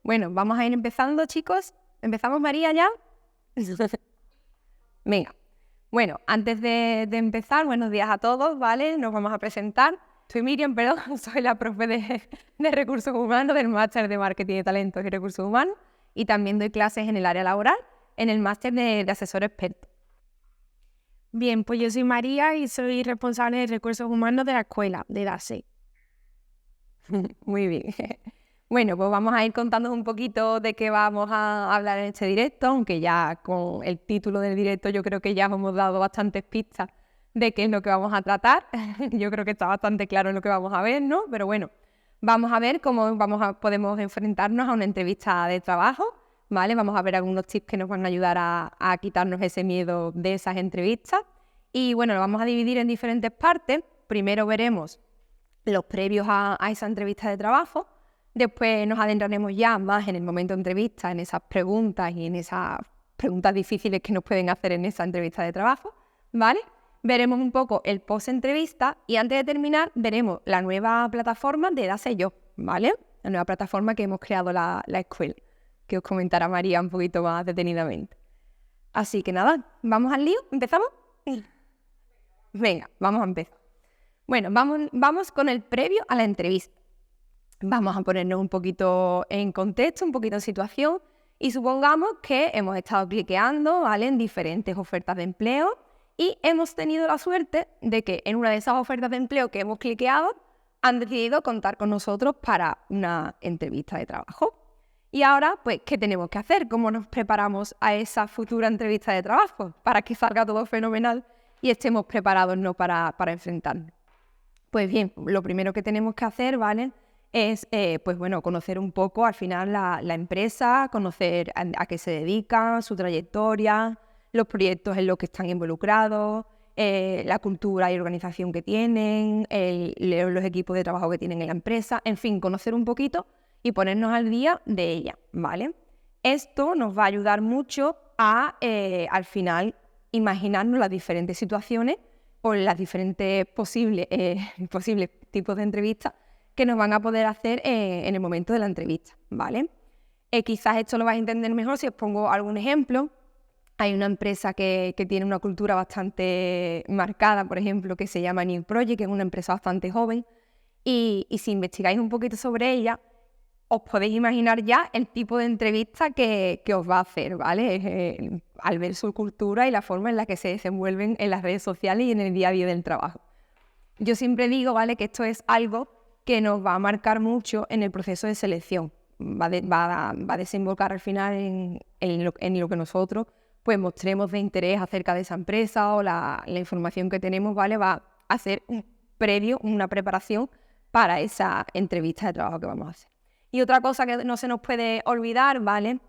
Bueno, vamos a ir empezando, chicos. ¿Empezamos, María, ya? Venga. Bueno, antes de empezar, buenos días a todos, ¿vale? Nos vamos a presentar. Soy Miriam, perdón, soy la profe de Recursos Humanos del Máster de Marketing de Talentos y Recursos Humanos y también doy clases en el área laboral en el Máster de Asesor Experto. Bien, pues yo soy María y soy responsable de Recursos Humanos de la escuela, de DASE. Muy bien. Bueno, pues vamos a ir contando un poquito de qué vamos a hablar en este directo, aunque ya con el título del directo yo creo que ya os hemos dado bastantes pistas de qué es lo que vamos a tratar. Yo creo que está bastante claro lo que vamos a ver, ¿no? Pero bueno, vamos a ver cómo podemos enfrentarnos a una entrevista de trabajo, ¿vale? Vamos a ver algunos tips que nos van a ayudar a quitarnos ese miedo de esas entrevistas. Y bueno, lo vamos a dividir en diferentes partes. Primero veremos los previos a esa entrevista de trabajo. Después nos adentraremos ya más en el momento de entrevista, en esas preguntas y en esas preguntas difíciles que nos pueden hacer en esa entrevista de trabajo, ¿vale? Veremos un poco el post-entrevista y antes de terminar veremos la nueva plataforma de Dase Yo, ¿vale? La nueva plataforma que hemos creado la escuela, que os comentará María un poquito más detenidamente. Así que nada, ¿vamos al lío? ¿Empezamos? Venga, vamos a empezar. Bueno, vamos con el previo a la entrevista. Vamos a ponernos un poquito en contexto, un poquito en situación y supongamos que hemos estado cliqueando, ¿vale?, en diferentes ofertas de empleo y hemos tenido la suerte de que en una de esas ofertas de empleo que hemos cliqueado han decidido contar con nosotros para una entrevista de trabajo. Y ahora, pues, ¿qué tenemos que hacer? ¿Cómo nos preparamos a esa futura entrevista de trabajo para que salga todo fenomenal y estemos preparados, ¿no?, para enfrentarnos? Pues bien, lo primero que tenemos que hacer, ¿vale?, es pues bueno, conocer un poco al final la empresa, conocer a qué se dedica, su trayectoria, los proyectos en los que están involucrados, la cultura y organización que tienen, los equipos de trabajo que tienen en la empresa, en fin, conocer un poquito y ponernos al día de ella, ¿vale? Esto nos va a ayudar mucho a, al final, imaginarnos las diferentes situaciones o las diferentes posibles tipos de entrevistas que nos van a poder hacer en el momento de la entrevista, ¿vale? Quizás esto lo vais a entender mejor si os pongo algún ejemplo. Hay una empresa que tiene una cultura bastante marcada, por ejemplo, que se llama New Project, que es una empresa bastante joven, y si investigáis un poquito sobre ella, os podéis imaginar ya el tipo de entrevista que os va a hacer, ¿vale? Al ver su cultura y la forma en la que se desenvuelven en las redes sociales y en el día a día del trabajo. Yo siempre digo, ¿vale?, que esto es algo que nos va a marcar mucho en el proceso de selección. Va a desembocar al final en lo que nosotros pues mostremos de interés acerca de esa empresa o la información que tenemos, ¿vale? Va a hacer un previo, una preparación para esa entrevista de trabajo que vamos a hacer. Y otra cosa que no se nos puede olvidar, ¿vale?,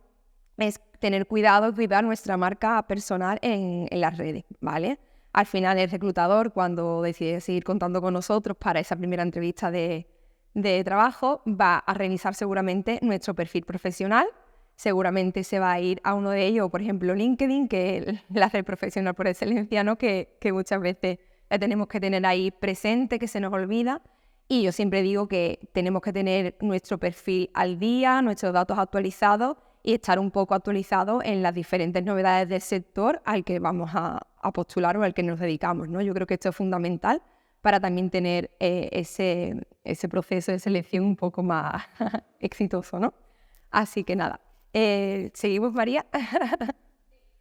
es tener cuidado y cuidar nuestra marca personal en las redes, ¿vale? Al final el reclutador, cuando decide seguir contando con nosotros para esa primera entrevista de trabajo, va a revisar seguramente nuestro perfil profesional. Seguramente se va a ir a uno de ellos, por ejemplo LinkedIn, que es la red profesional por excelencia, ¿no?, que muchas veces la tenemos que tener ahí presente, que se nos olvida. Y yo siempre digo que tenemos que tener nuestro perfil al día, nuestros datos actualizados y estar un poco actualizados en las diferentes novedades del sector al que vamos a postular o al que nos dedicamos, ¿no? Yo creo que esto es fundamental para también tener ese proceso de selección un poco más exitoso, ¿no? Así que nada, ¿seguimos, María?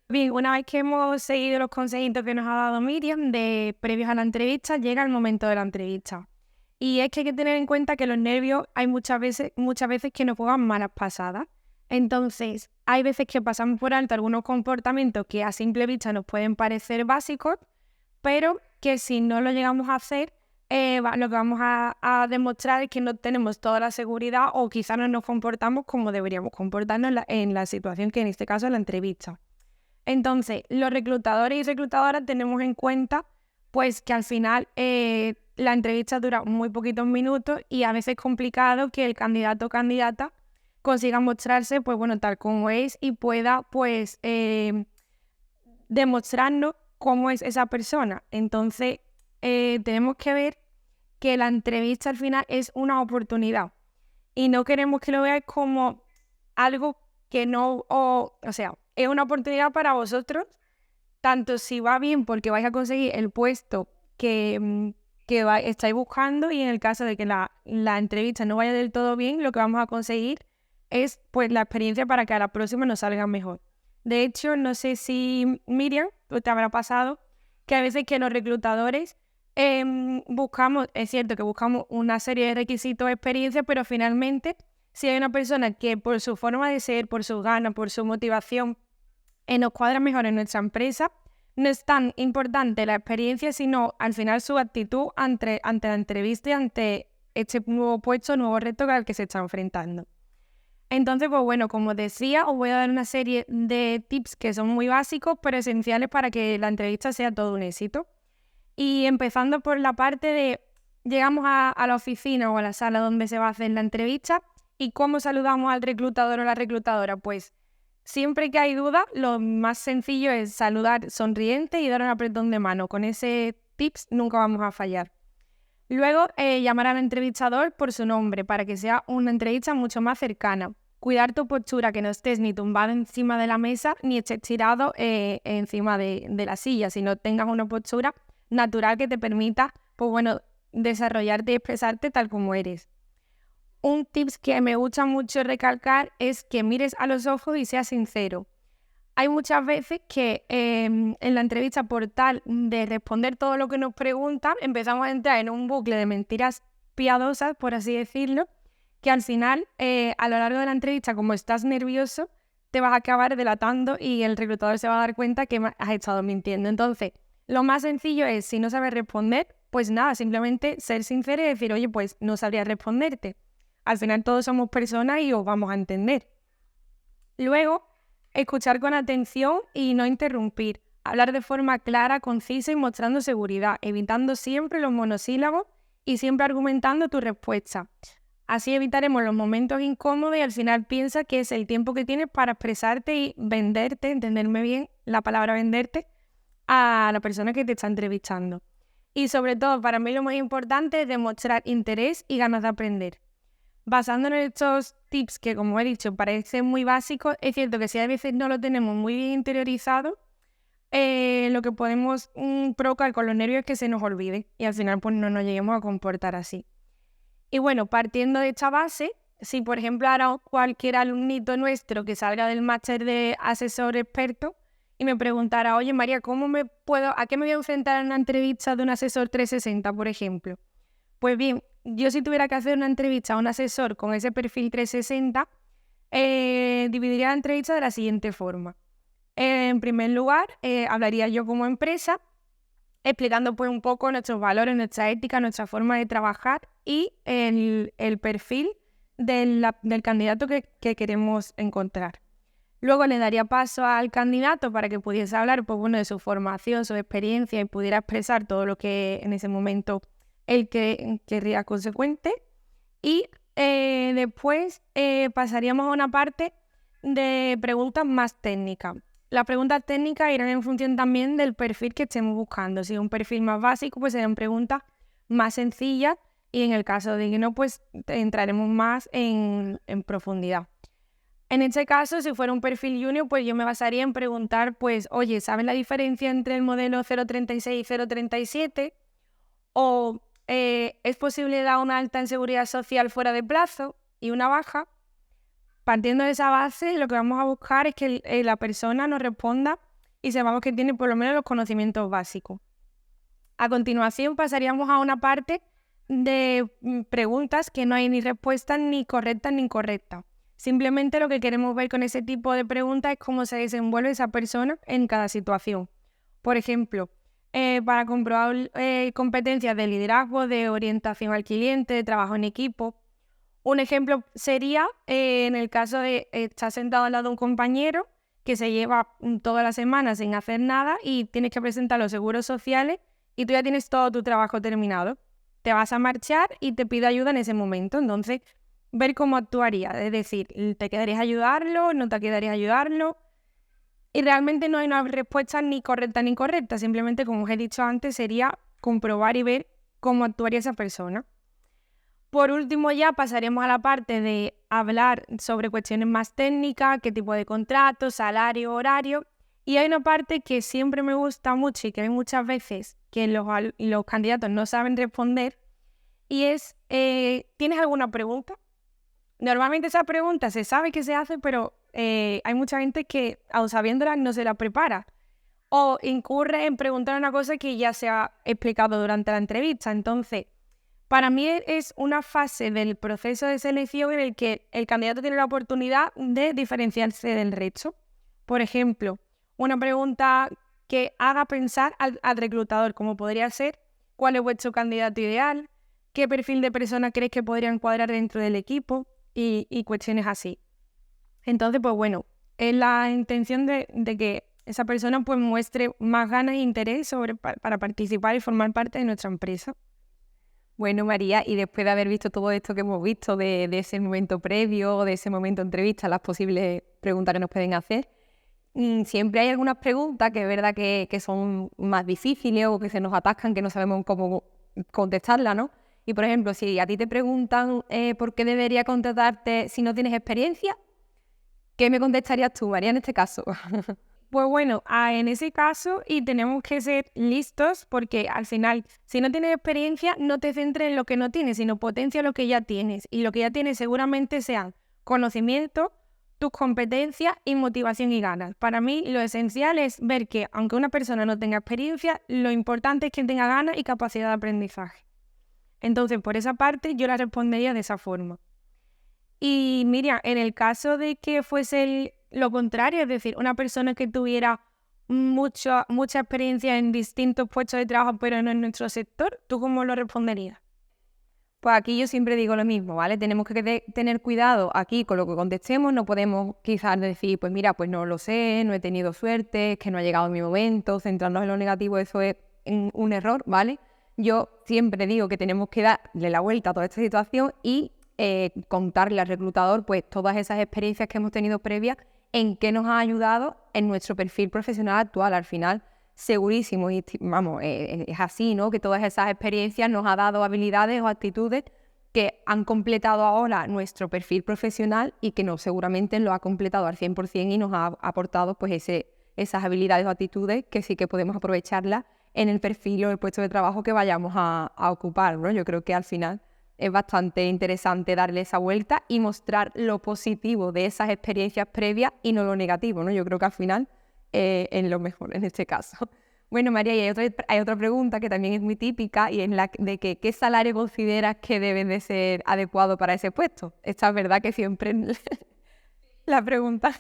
Bien, una vez que hemos seguido los consejitos que nos ha dado Miriam de previos a la entrevista, llega el momento de la entrevista. Y es que hay que tener en cuenta que los nervios hay muchas veces que nos juegan malas pasadas. Entonces, hay veces que pasamos por alto algunos comportamientos que a simple vista nos pueden parecer básicos, pero que si no lo llegamos a hacer, lo que vamos a demostrar es que no tenemos toda la seguridad o quizás no nos comportamos como deberíamos comportarnos en la situación que en este caso es la entrevista. Entonces, los reclutadores y reclutadoras tenemos en cuenta pues que al final la entrevista dura muy poquitos minutos y a veces es complicado que el candidato o candidata consiga mostrarse pues bueno, tal como es y pueda pues demostrarnos cómo es esa persona. Entonces, tenemos que ver que la entrevista al final es una oportunidad y no queremos que lo veáis como algo que no, o sea, es una oportunidad para vosotros, tanto si va bien porque vais a conseguir el puesto que estáis buscando, y en el caso de que la entrevista no vaya del todo bien, lo que vamos a conseguir es pues la experiencia para que a la próxima nos salga mejor. De hecho, no sé si Miriam, te habrá pasado que a veces que los reclutadores buscamos, es cierto que buscamos una serie de requisitos de experiencia, pero finalmente si hay una persona que por su forma de ser, por sus ganas, por su motivación, nos cuadra mejor en nuestra empresa, no es tan importante la experiencia, sino al final su actitud ante la entrevista y ante este nuevo puesto, nuevo reto al que se está enfrentando. Entonces, pues bueno, como decía, os voy a dar una serie de tips que son muy básicos, pero esenciales para que la entrevista sea todo un éxito. Y empezando por la parte de, llegamos a la oficina o a la sala donde se va a hacer la entrevista, y cómo saludamos al reclutador o la reclutadora. Pues siempre que hay duda, lo más sencillo es saludar sonriente y dar un apretón de mano. Con ese tips nunca vamos a fallar. Luego, llamar al entrevistador por su nombre para que sea una entrevista mucho más cercana. Cuidar tu postura, que no estés ni tumbado encima de la mesa ni estés tirado encima de la silla, sino tengas una postura natural que te permita, pues bueno, desarrollarte y expresarte tal como eres. Un tips que me gusta mucho recalcar es que mires a los ojos y seas sincero. Hay muchas veces que en la entrevista, por tal de responder todo lo que nos preguntan, empezamos a entrar en un bucle de mentiras piadosas, por así decirlo, que al final, a lo largo de la entrevista, como estás nervioso, te vas a acabar delatando y el reclutador se va a dar cuenta que has estado mintiendo. Entonces, lo más sencillo es, si no sabes responder, pues nada, simplemente ser sincero y decir, oye, pues no sabría responderte. Al final todos somos personas y os vamos a entender. Luego, escuchar con atención y no interrumpir. Hablar de forma clara, concisa y mostrando seguridad, evitando siempre los monosílabos y siempre argumentando tu respuesta. Así evitaremos los momentos incómodos y al final piensa que es el tiempo que tienes para expresarte y venderte, entenderme bien la palabra venderte, a la persona que te está entrevistando. Y sobre todo, para mí lo más importante es demostrar interés y ganas de aprender. Basándonos en estos tips que, como he dicho, parecen muy básicos, es cierto que si a veces no lo tenemos muy bien interiorizado, lo que podemos provocar con los nervios es que se nos olvide y al final pues no nos lleguemos a comportar así. Y bueno, partiendo de esta base, si por ejemplo ahora cualquier alumnito nuestro que salga del máster de asesor experto y me preguntara, oye María, ¿a qué me voy a enfrentar en una entrevista de un asesor 360, por ejemplo? Pues bien, yo si tuviera que hacer una entrevista a un asesor con ese perfil 360, dividiría la entrevista de la siguiente forma. En primer lugar, hablaría yo como empresa, explicando pues un poco nuestros valores, nuestra ética, nuestra forma de trabajar y el perfil del candidato que queremos encontrar. Luego le daría paso al candidato para que pudiese hablar pues, bueno, de su formación, su experiencia y pudiera expresar todo lo que en ese momento él querría consecuente. Y después pasaríamos a una parte de preguntas más técnicas. Las preguntas técnicas irán en función también del perfil que estemos buscando. Si es un perfil más básico, pues serán preguntas más sencillas y en el caso de que no, pues entraremos más en profundidad. En este caso, si fuera un perfil junior, pues yo me basaría en preguntar, pues, oye, ¿sabes la diferencia entre el modelo 036 y 037? O ¿es posible dar una alta en seguridad social fuera de plazo y una baja? Partiendo de esa base, lo que vamos a buscar es que la persona nos responda y sepamos que tiene por lo menos los conocimientos básicos. A continuación pasaríamos a una parte de preguntas que no hay ni respuestas ni correctas ni incorrectas. Simplemente lo que queremos ver con ese tipo de preguntas es cómo se desenvuelve esa persona en cada situación. Por ejemplo, para comprobar competencias de liderazgo, de orientación al cliente, de trabajo en equipo. Un ejemplo sería en el caso de estar sentado al lado de un compañero que se lleva toda la semana sin hacer nada y tienes que presentar los seguros sociales y tú ya tienes todo tu trabajo terminado. Te vas a marchar y te pide ayuda en ese momento. Entonces, ver cómo actuaría. Es decir, ¿te quedarías a ayudarlo? ¿No te quedarías a ayudarlo? Y realmente no hay una respuesta ni correcta ni incorrecta. Simplemente, como os he dicho antes, sería comprobar y ver cómo actuaría esa persona. Por último ya pasaremos a la parte de hablar sobre cuestiones más técnicas, qué tipo de contrato, salario, horario. Y hay una parte que siempre me gusta mucho y que hay muchas veces que los candidatos no saben responder y es, ¿tienes alguna pregunta? Normalmente esa pregunta se sabe que se hace, pero hay mucha gente que, aun sabiéndola, no se la prepara o incurre en preguntar una cosa que ya se ha explicado durante la entrevista. Entonces, para mí es una fase del proceso de selección en el que el candidato tiene la oportunidad de diferenciarse del resto. Por ejemplo, una pregunta que haga pensar al reclutador, como podría ser, ¿cuál es vuestro candidato ideal? ¿Qué perfil de persona crees que podrían cuadrar dentro del equipo? Y cuestiones así. Entonces, pues bueno, es la intención de que esa persona pues muestre más ganas e interés para participar y formar parte de nuestra empresa. Bueno, María, y después de haber visto todo esto que hemos visto de ese momento previo, de ese momento de entrevista, las posibles preguntas que nos pueden hacer, siempre hay algunas preguntas que es verdad que son más difíciles o que se nos atascan, que no sabemos cómo contestarlas, ¿no? Y, por ejemplo, si a ti te preguntan por qué debería contratarte si no tienes experiencia, ¿qué me contestarías tú, María, en este caso? Pues bueno, en ese caso y tenemos que ser listos porque al final, si no tienes experiencia, no te centres en lo que no tienes, sino potencia lo que ya tienes. Y lo que ya tienes seguramente sean conocimiento, tus competencias y motivación y ganas. Para mí lo esencial es ver que aunque una persona no tenga experiencia, lo importante es que tenga ganas y capacidad de aprendizaje. Entonces, por esa parte, yo la respondería de esa forma. Y Miriam, en el caso de que fuese lo contrario, es decir, una persona que tuviera mucha experiencia en distintos puestos de trabajo, pero no en nuestro sector, ¿tú cómo lo responderías? Pues aquí yo siempre digo lo mismo, ¿vale? Tenemos que tener cuidado aquí con lo que contestemos, no podemos quizás decir, pues mira, pues no lo sé, no he tenido suerte, es que no ha llegado mi momento, centrarnos en lo negativo, eso es un error, ¿vale? Yo siempre digo que tenemos que darle la vuelta a toda esta situación y contarle al reclutador pues todas esas experiencias que hemos tenido previas, en qué nos ha ayudado en nuestro perfil profesional actual. Al final, segurísimo, y vamos, es así, ¿no? Que todas esas experiencias nos ha dado habilidades o actitudes que han completado ahora nuestro perfil profesional y que no seguramente lo ha completado al 100% y nos ha aportado pues esas habilidades o actitudes que sí que podemos aprovecharlas en el perfil o el puesto de trabajo que vayamos a ocupar, ¿no? Yo creo que al final es bastante interesante darle esa vuelta y mostrar lo positivo de esas experiencias previas y no lo negativo, ¿no? Yo creo que al final es lo mejor en este caso. Bueno, María, y hay otra pregunta que también es muy típica y es la de que ¿qué salario consideras que debe de ser adecuado para ese puesto? Esta es verdad que siempre la pregunta.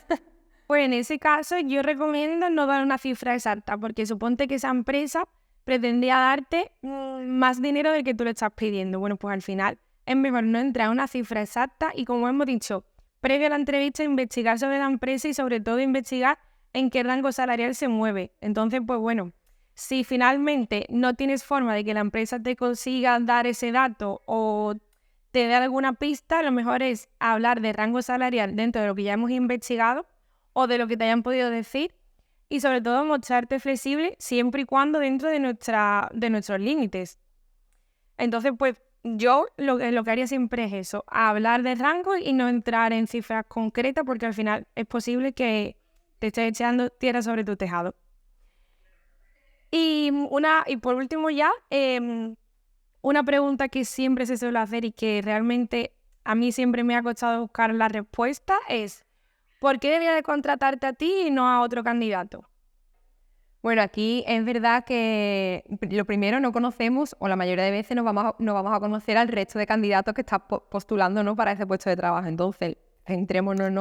Pues en ese caso yo recomiendo no dar una cifra exacta, porque suponte que esa empresa pretendía darte más dinero del que tú le estás pidiendo. Bueno, pues al final es mejor no entrar a una cifra exacta y, como hemos dicho, previo a la entrevista, investigar sobre la empresa y sobre todo investigar en qué rango salarial se mueve. Entonces, pues bueno, si finalmente no tienes forma de que la empresa te consiga dar ese dato o te dé alguna pista, lo mejor es hablar de rango salarial dentro de lo que ya hemos investigado o de lo que te hayan podido decir y sobre todo mostrarte flexible siempre y cuando dentro de nuestros límites. Entonces, pues yo lo que haría siempre es eso, hablar de rango y no entrar en cifras concretas porque al final es posible que te estés echando tierra sobre tu tejado. Y por último ya, una pregunta que siempre se suele hacer y que realmente a mí siempre me ha costado buscar la respuesta es ¿por qué debería de contratarte a ti y no a otro candidato? Bueno, aquí es verdad que lo primero no conocemos, o la mayoría de veces no vamos a conocer al resto de candidatos que están postulando, ¿no?, para ese puesto de trabajo. Entonces, centrémonos en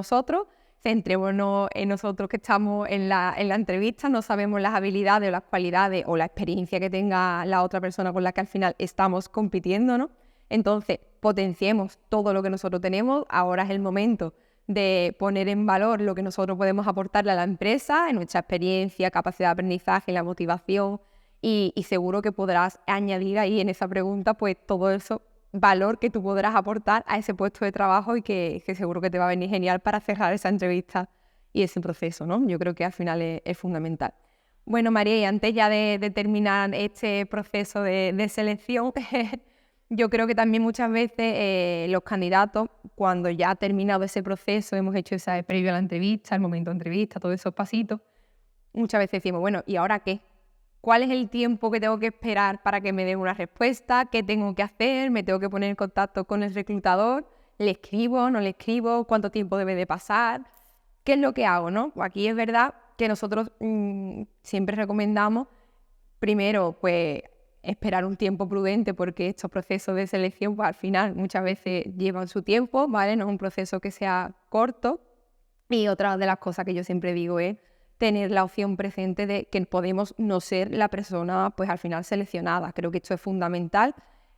nosotros que estamos en la entrevista, no sabemos las habilidades o las cualidades o la experiencia que tenga la otra persona con la que al final estamos compitiendo, ¿no? Entonces, potenciemos todo lo que nosotros tenemos. Ahora es el momento de poner en valor lo que nosotros podemos aportarle a la empresa, en nuestra experiencia, capacidad de aprendizaje, la motivación, y seguro que podrás añadir ahí en esa pregunta pues todo eso valor que tú podrás aportar a ese puesto de trabajo y que seguro que te va a venir genial para cerrar esa entrevista y ese proceso, ¿no? Yo creo que al final es fundamental. Bueno, María, y antes ya de terminar este proceso de selección, Yo creo que también muchas veces los candidatos, cuando ya ha terminado ese proceso, hemos hecho esa previo a la entrevista, el momento de entrevista, todos esos pasitos, muchas veces decimos, bueno, ¿y ahora qué? ¿Cuál es el tiempo que tengo que esperar para que me den una respuesta? ¿Qué tengo que hacer? ¿Me tengo que poner en contacto con el reclutador? ¿Le escribo? ¿No le escribo? ¿Cuánto tiempo debe de pasar? ¿Qué es lo que hago, no? Pues aquí es verdad que nosotros siempre recomendamos, primero, pues esperar un tiempo prudente, porque estos procesos de selección, pues al final muchas veces llevan su tiempo, ¿vale? No es un proceso que sea corto. Y otra de las cosas que yo siempre digo es tener la opción presente de que podemos no ser la persona, pues al final seleccionada. Creo que esto es fundamental,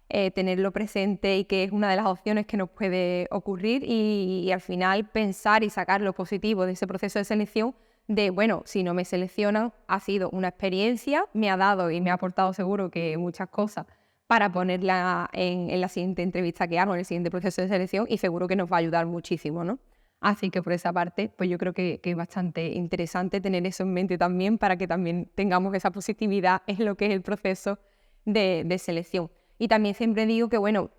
tenerlo presente y que es una de las opciones que nos puede ocurrir y al final pensar y sacar lo positivo de ese proceso de selección de, bueno, si no me seleccionan, ha sido una experiencia, me ha dado y me ha aportado seguro que muchas cosas para ponerla en la siguiente entrevista que hago, en el siguiente proceso de selección y seguro que nos va a ayudar muchísimo, ¿no? Así que por esa parte, pues yo creo que es bastante interesante tener eso en mente también para que también tengamos esa positividad en lo que es el proceso de selección. Y también siempre digo que, bueno,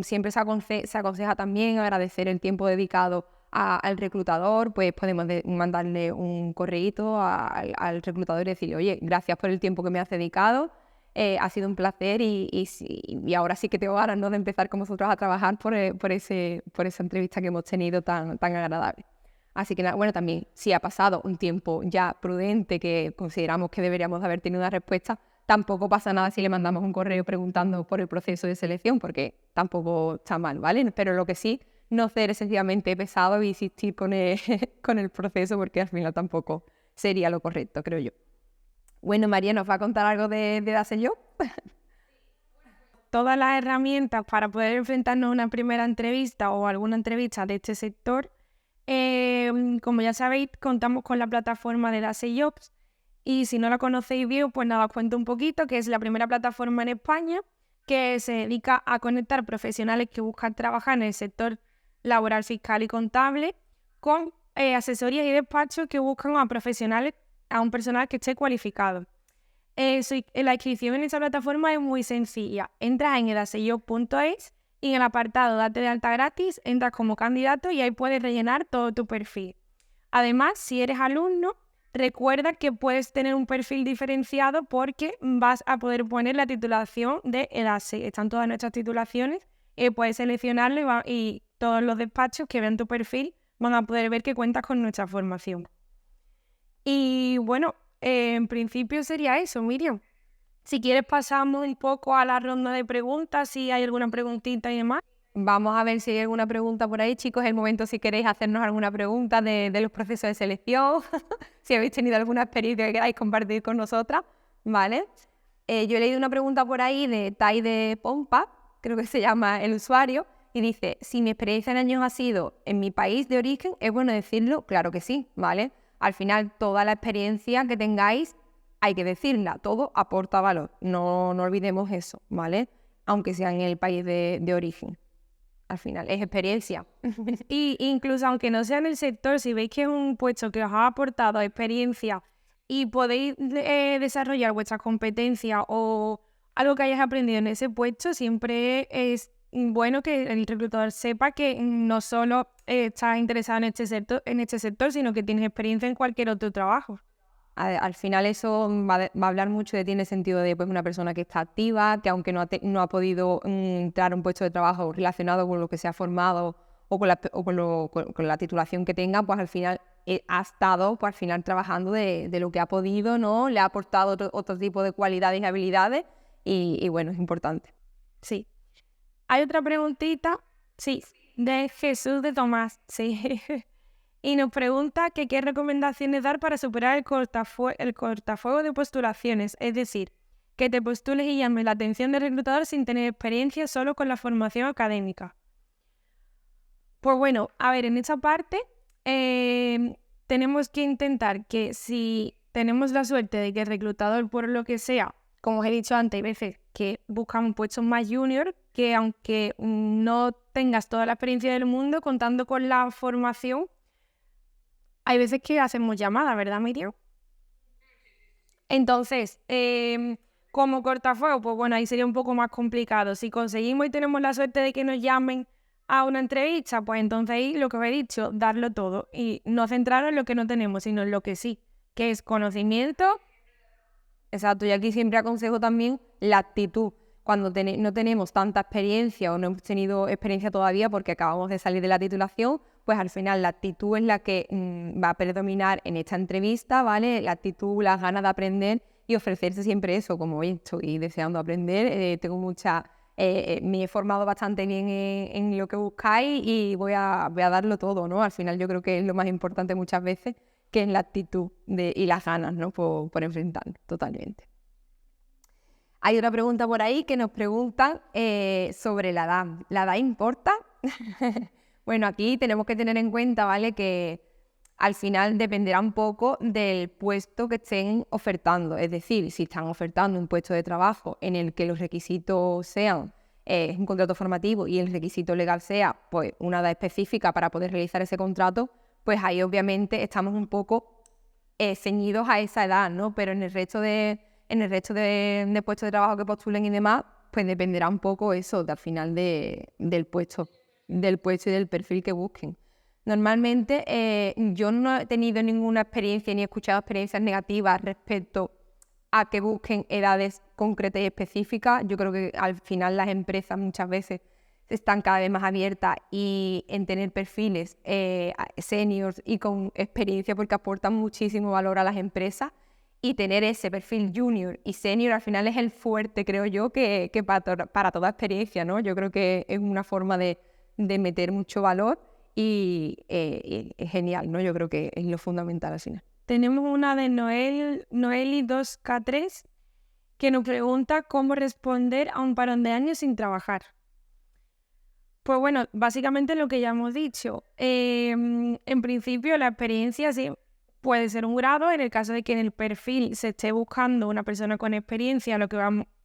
siempre se aconseja también agradecer el tiempo dedicado al reclutador, pues podemos mandarle un correíto al reclutador y decirle, oye, gracias por el tiempo que me has dedicado, ha sido un placer y ahora sí que tengo ganas, ¿no?, de empezar con vosotros a trabajar por esa entrevista que hemos tenido tan agradable. Así que bueno, también si ha pasado un tiempo ya prudente que consideramos que deberíamos haber tenido una respuesta, tampoco pasa nada si le mandamos un correo preguntando por el proceso de selección, porque tampoco está mal, ¿vale? Pero lo que sí, no ser excesivamente pesado y insistir con el proceso, porque al final tampoco sería lo correcto, creo yo. Bueno, María, ¿nos va a contar algo de Daseyo? Todas las herramientas para poder enfrentarnos a una primera entrevista o alguna entrevista de este sector, como ya sabéis, contamos con la plataforma de DaseJobs y si no la conocéis bien, pues nada, os cuento un poquito, que es la primera plataforma en España que se dedica a conectar profesionales que buscan trabajar en el sector laboral, fiscal y contable con asesorías y despachos que buscan a un personal que esté cualificado. La inscripción en esa plataforma es muy sencilla. Entras en edasejob.es y en el apartado Date de alta gratis, entras como candidato y ahí puedes rellenar todo tu perfil. Además, si eres alumno, recuerda que puedes tener un perfil diferenciado porque vas a poder poner la titulación de EDASE. Están todas nuestras titulaciones, puedes seleccionarlo y todos los despachos que vean tu perfil van a poder ver que cuentas con nuestra formación. Y bueno, en principio sería eso, Miriam. Si quieres pasamos un poco a la ronda de preguntas, si hay alguna preguntita y demás. Vamos a ver si hay alguna pregunta por ahí, chicos. Es el momento si queréis hacernos alguna pregunta de los procesos de selección, si habéis tenido alguna experiencia que queráis compartir con nosotras, ¿vale? Yo he leído una pregunta por ahí de Tai de Pompa, creo que se llama el usuario, y dice, si mi experiencia en años ha sido en mi país de origen, ¿es bueno decirlo? Claro que sí, ¿vale? Al final, toda la experiencia que tengáis, hay que decirla, todo aporta valor, no olvidemos eso, ¿vale? Aunque sea en el país de origen. Al final, es experiencia. Y incluso aunque no sea en el sector, si veis que es un puesto que os ha aportado experiencia y podéis desarrollar vuestras competencias o algo que hayáis aprendido en ese puesto, siempre es bueno que el reclutador sepa que no solo estás interesado en este sector, sino que tienes experiencia en cualquier otro trabajo. Al final eso va a hablar mucho de ti en el sentido de pues, una persona que está activa, que aunque no ha podido entrar a un puesto de trabajo relacionado con lo que se ha formado o con la titulación que tenga, pues al final ha estado pues, al final trabajando de lo que ha podido, ¿no? Le ha aportado otro tipo de cualidades y habilidades y bueno, es importante. Sí. Hay otra preguntita, sí, de Jesús de Tomás, sí. Y nos pregunta que qué recomendaciones dar para superar el cortafuego de postulaciones, es decir, que te postules y llames la atención del reclutador sin tener experiencia solo con la formación académica. Pues bueno, a ver, en esta parte tenemos que intentar que si tenemos la suerte de que el reclutador, por lo que sea, como os he dicho antes, hay veces que buscan puestos más junior, que aunque no tengas toda la experiencia del mundo, contando con la formación, hay veces que hacemos llamadas, ¿verdad, Miriam? Entonces, Como cortafuegos, pues bueno, ahí sería un poco más complicado. Si conseguimos y tenemos la suerte de que nos llamen a una entrevista, pues entonces ahí lo que os he dicho, darlo todo y no centrarnos en lo que no tenemos, sino en lo que sí, que es conocimiento. Exacto, y aquí siempre aconsejo también la actitud. Cuando no tenemos tanta experiencia o no hemos tenido experiencia todavía porque acabamos de salir de la titulación, pues al final la actitud es la que va a predominar en esta entrevista, ¿vale? La actitud, las ganas de aprender y ofrecerse siempre eso, como hoy estoy deseando aprender, me he formado bastante bien en lo que buscáis y voy a darlo todo, ¿no? Al final yo creo que es lo más importante muchas veces, que es la actitud y las ganas, ¿no? Por enfrentarnos totalmente. Hay otra pregunta por ahí que nos preguntan sobre la edad. ¿La edad importa? Bueno, aquí tenemos que tener en cuenta, ¿vale? Que al final dependerá un poco del puesto que estén ofertando. Es decir, si están ofertando un puesto de trabajo en el que los requisitos sean un contrato formativo y el requisito legal sea pues una edad específica para poder realizar ese contrato, pues ahí obviamente estamos un poco ceñidos a esa edad, ¿no? Pero en el resto de puestos de trabajo que postulen y demás, pues dependerá un poco eso, al final del puesto y del perfil que busquen. Normalmente yo no he tenido ninguna experiencia ni he escuchado experiencias negativas respecto a que busquen edades concretas y específicas. Yo creo que al final las empresas muchas veces están cada vez más abiertas y en tener perfiles seniors y con experiencia porque aportan muchísimo valor a las empresas, y tener ese perfil junior y senior al final es el fuerte, creo yo, que para toda experiencia, ¿no? Yo creo que es una forma de meter mucho valor y es genial, ¿no? Yo creo que es lo fundamental al final. Tenemos una de Noeli 2K3 que nos pregunta cómo responder a un parón de años sin trabajar. Pues bueno, básicamente lo que ya hemos dicho. En principio la experiencia sí puede ser un grado en el caso de que en el perfil se esté buscando una persona con experiencia,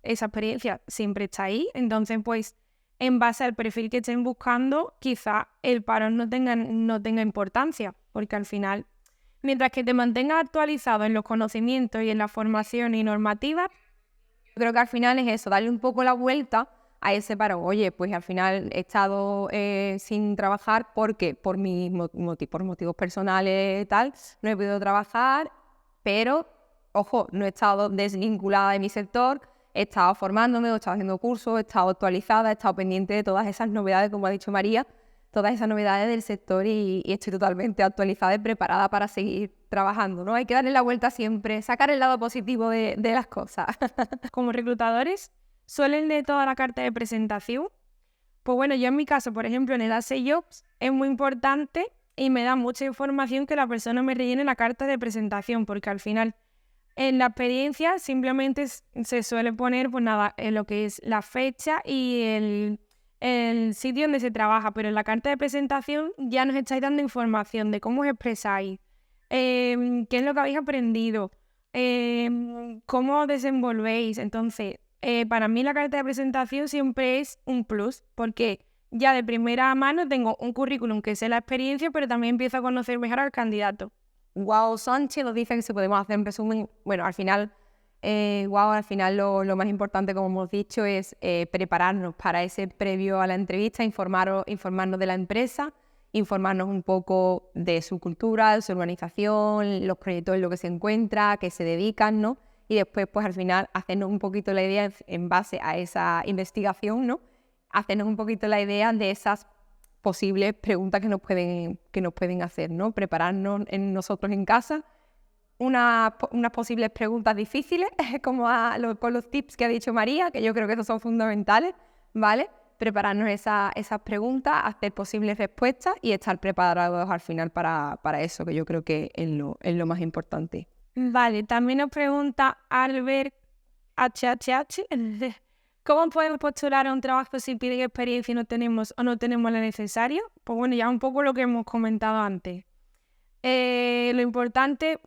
esa experiencia siempre está ahí. Entonces, pues en base al perfil que estén buscando, quizá el parón no tenga importancia, porque al final, mientras que te mantengas actualizado en los conocimientos y en la formación y normativa, creo que al final es eso, darle un poco la vuelta a ese parón. Oye, pues al final he estado sin trabajar porque por motivos personales y tal, no he podido trabajar, pero, ojo, no he estado desvinculada de mi sector, he estado formándome, he estado haciendo cursos, he estado actualizada, he estado pendiente de todas esas novedades, como ha dicho María, todas esas novedades del sector y estoy totalmente actualizada y preparada para seguir trabajando, ¿no? Hay que darle la vuelta siempre, sacar el lado positivo de las cosas. Como reclutadores, ¿suelen leer toda la carta de presentación? Pues bueno, yo en mi caso, por ejemplo, en Edase Jobs es muy importante y me da mucha información que la persona me rellene la carta de presentación, porque al final en la experiencia simplemente se suele poner, pues nada, en lo que es la fecha y el sitio donde se trabaja, pero en la carta de presentación ya nos estáis dando información de cómo os expresáis, qué es lo que habéis aprendido, cómo os desenvolvéis. Entonces, para mí la carta de presentación siempre es un plus, porque ya de primera mano tengo un currículum que sé la experiencia, pero también empiezo a conocer mejor al candidato. Wow, Sánchez nos dice que si podemos hacer un resumen. Bueno, al final, lo más importante, como hemos dicho, es prepararnos para ese previo a la entrevista, informarnos de la empresa, informarnos un poco de su cultura, de su organización, los proyectos en los que se encuentra, que se dedican, ¿no? Y después, pues al final, hacernos un poquito la idea en base a esa investigación, ¿no? Hacernos un poquito la idea de esas posibles preguntas que nos pueden hacer, ¿no? Prepararnos nosotros en casa unas posibles preguntas difíciles, como con los tips que ha dicho María, que yo creo que esos son fundamentales, ¿vale? Prepararnos esas preguntas, hacer posibles respuestas y estar preparados al final para eso, que yo creo que es lo más importante. Vale, también nos pregunta Albert HHH, ¿cómo podemos postular a un trabajo si piden experiencia y no tenemos lo necesario? Pues bueno, ya un poco lo que hemos comentado antes. Lo importante,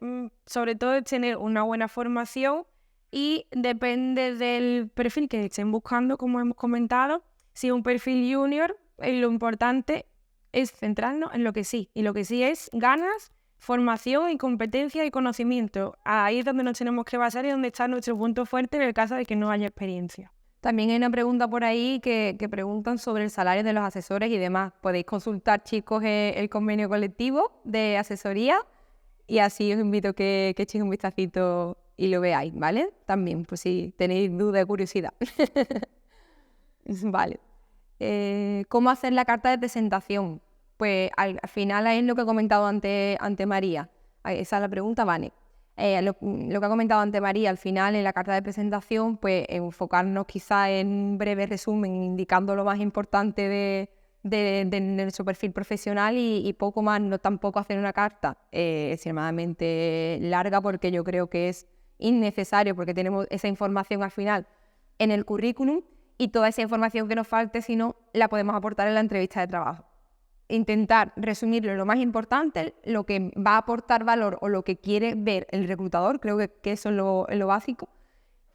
sobre todo, es tener una buena formación y depende del perfil que estén buscando, como hemos comentado. Si es un perfil junior, lo importante es centrarnos en lo que sí. Y lo que sí es ganas, formación y competencia y conocimiento. Ahí es donde nos tenemos que basar y donde está nuestro punto fuerte en el caso de que no haya experiencia. También hay una pregunta por ahí que preguntan sobre el salario de los asesores y demás. Podéis consultar, chicos, el convenio colectivo de asesoría y así os invito a que echéis un vistacito y lo veáis, ¿vale? También, pues si tenéis duda o curiosidad. Vale. ¿Cómo hacer la carta de presentación? Pues al final es lo que ha comentado ante María. Esa es la pregunta, Vane. Lo que ha comentado ante María, al final en la carta de presentación, pues enfocarnos quizá en un breve resumen, indicando lo más importante de nuestro perfil profesional y poco más, no tampoco hacer una carta extremadamente larga, porque yo creo que es innecesario, porque tenemos esa información al final en el currículum y toda esa información que nos falte, si no, la podemos aportar en la entrevista de trabajo. Intentar resumirlo lo más importante, lo que va a aportar valor o lo que quiere ver el reclutador, creo que eso es lo básico,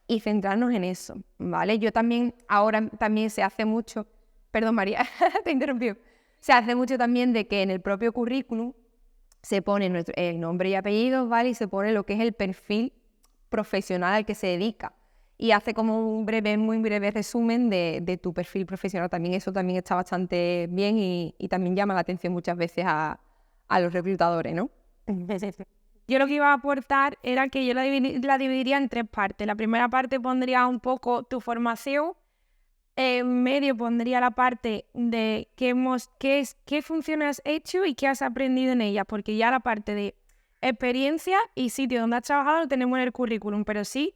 y centrarnos en eso, ¿vale? Yo también, ahora también se hace mucho, perdón María, te interrumpí, se hace mucho también de que en el propio currículum se pone el nombre y apellidos, ¿vale? Y se pone lo que es el perfil profesional al que se dedica. Y hace como un muy breve resumen de tu perfil profesional. También eso también está bastante bien y también llama la atención muchas veces a los reclutadores, ¿no? Yo lo que iba a aportar era que yo la dividiría en 3 partes. La primera parte pondría un poco tu formación, en medio pondría la parte de qué funciones has hecho y qué has aprendido en ellas, porque ya la parte de experiencia y sitio donde has trabajado lo tenemos en el currículum, pero sí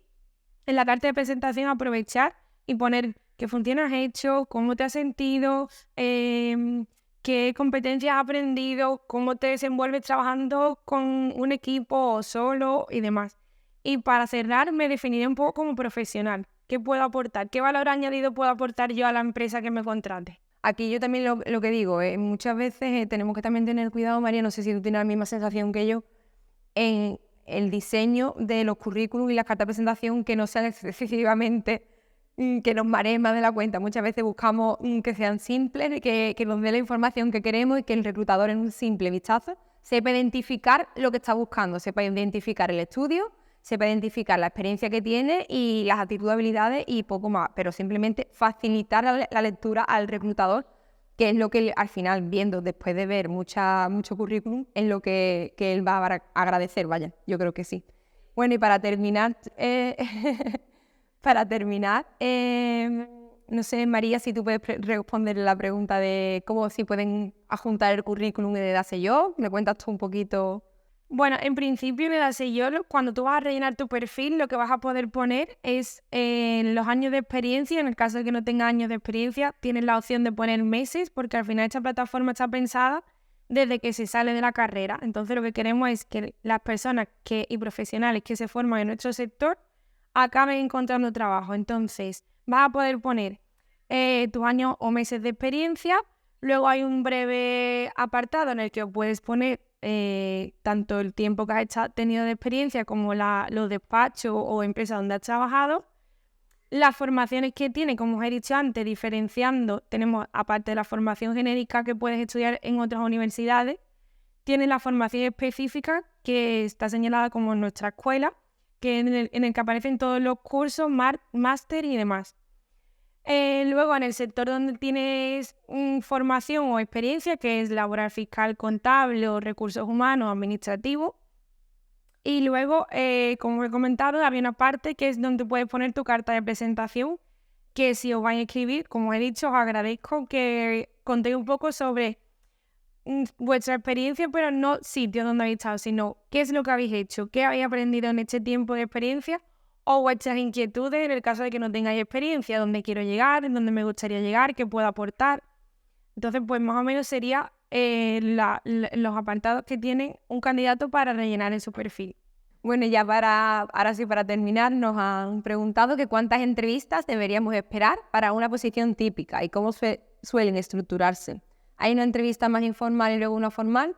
en la carta de presentación aprovechar y poner qué funciones has hecho, cómo te has sentido, qué competencias has aprendido, cómo te desenvuelves trabajando con un equipo o solo y demás. Y para cerrar me definiré un poco como profesional. ¿Qué puedo aportar? ¿Qué valor añadido puedo aportar yo a la empresa que me contrate? Aquí yo también lo que digo, muchas veces tenemos que también tener cuidado, María, no sé si tú tienes la misma sensación que yo, en el diseño de los currículums y las cartas de presentación que no sean excesivamente que nos mareen más de la cuenta. Muchas veces buscamos que sean simples, que nos dé la información que queremos y que el reclutador en un simple vistazo sepa identificar lo que está buscando, sepa identificar el estudio, sepa identificar la experiencia que tiene y las actitudes, habilidades y poco más, pero simplemente facilitar la lectura al reclutador, que es lo que al final, viendo después de ver mucho currículum, es lo que él va a agradecer, vaya, yo creo que sí. Bueno, y para terminar, no sé, María, si tú puedes responder la pregunta de cómo si pueden adjuntar el currículum de Edad-Selló, ¿me cuentas tú un poquito? Bueno, en principio en Edad-Selló, cuando tú vas a rellenar tu perfil, lo que vas a poder poner es los años de experiencia. En el caso de que no tengas años de experiencia, tienes la opción de poner meses, porque al final esta plataforma está pensada desde que se sale de la carrera. Entonces lo que queremos es que las personas y profesionales que se forman en nuestro sector acaben encontrando trabajo. Entonces vas a poder poner tus años o meses de experiencia. Luego hay un breve apartado en el que puedes poner tanto el tiempo que has tenido de experiencia como los despachos o empresas donde has trabajado, las formaciones que tiene, como os he dicho antes, diferenciando, tenemos aparte de la formación genérica que puedes estudiar en otras universidades, tienes la formación específica que está señalada como en nuestra escuela, que en el que aparecen todos los cursos, máster y demás. Luego en el sector donde tienes formación o experiencia, que es laboral, fiscal, contable o recursos humanos, administrativos. Y luego, como he comentado, había una parte que es donde puedes poner tu carta de presentación, que si os vais a escribir, como he dicho, os agradezco que contéis un poco sobre vuestra experiencia, pero no sitios donde habéis estado, sino qué es lo que habéis hecho, qué habéis aprendido en este tiempo de experiencia o vuestras inquietudes en el caso de que no tengáis experiencia, dónde quiero llegar, en dónde me gustaría llegar, qué puedo aportar. Entonces, pues más o menos sería los apartados que tiene un candidato para rellenar en su perfil. Bueno, ya ahora sí, para terminar, nos han preguntado que cuántas entrevistas deberíamos esperar para una posición típica y cómo suelen estructurarse. ¿Hay una entrevista más informal y luego una formal?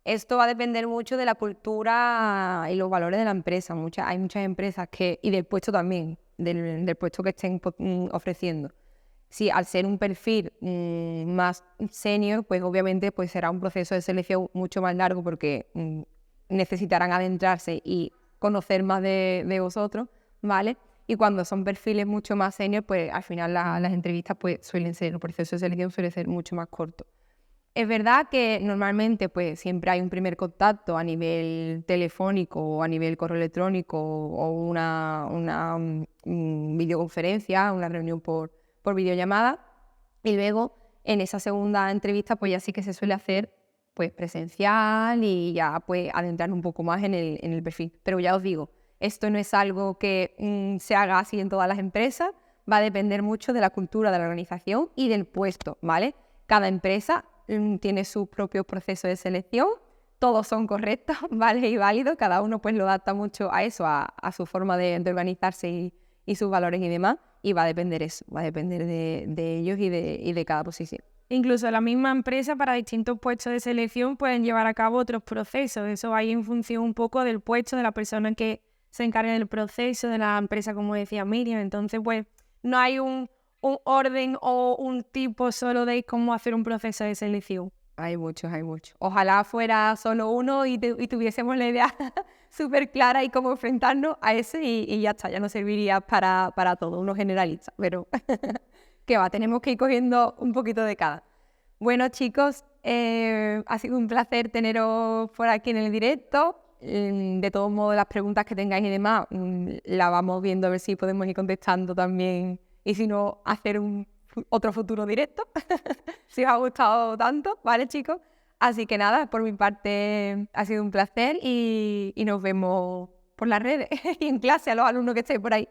Esto va a depender mucho de la cultura y los valores de la empresa. Hay muchas empresas y del puesto también, del puesto que estén ofreciendo. Si al ser un perfil más senior, pues obviamente pues será un proceso de selección mucho más largo porque necesitarán adentrarse y conocer más de vosotros, ¿vale? Y cuando son perfiles mucho más senior, pues al final las entrevistas pues suelen ser, el proceso de selección suele ser mucho más corto. Es verdad que normalmente pues siempre hay un primer contacto a nivel telefónico o a nivel correo electrónico o una videoconferencia, una reunión por videollamada, y luego en esa segunda entrevista pues ya sí que se suele hacer pues presencial y ya pues adentrar un poco más en el perfil. Pero ya os digo, esto no es algo que se haga así en todas las empresas, va a depender mucho de la cultura de la organización y del puesto, ¿vale? Cada empresa tiene su propio proceso de selección, todos son correctos, ¿vale? Y válidos, cada uno pues lo adapta mucho a eso, a su forma de organizarse y sus valores y demás, y va a depender eso, va a depender de ellos y de cada posición. Incluso la misma empresa para distintos puestos de selección pueden llevar a cabo otros procesos, eso va en función un poco del puesto de la persona que se encarga del proceso, de la empresa, como decía Miriam. Entonces pues no hay un orden o un tipo solo de cómo hacer un proceso de selección. Hay muchos, hay muchos. Ojalá fuera solo uno y tuviésemos la idea súper clara y cómo enfrentarnos a ese y ya está, ya nos serviría para todo, uno generalista, pero que va, tenemos que ir cogiendo un poquito de cada. Bueno, chicos, ha sido un placer teneros por aquí en el directo. De todos modos, las preguntas que tengáis y demás, las vamos viendo a ver si podemos ir contestando también y si no, hacer otro futuro directo, si os ha gustado tanto, ¿vale, chicos? Así que nada, por mi parte ha sido un placer y nos vemos por las redes y en clase a los alumnos que estéis por ahí.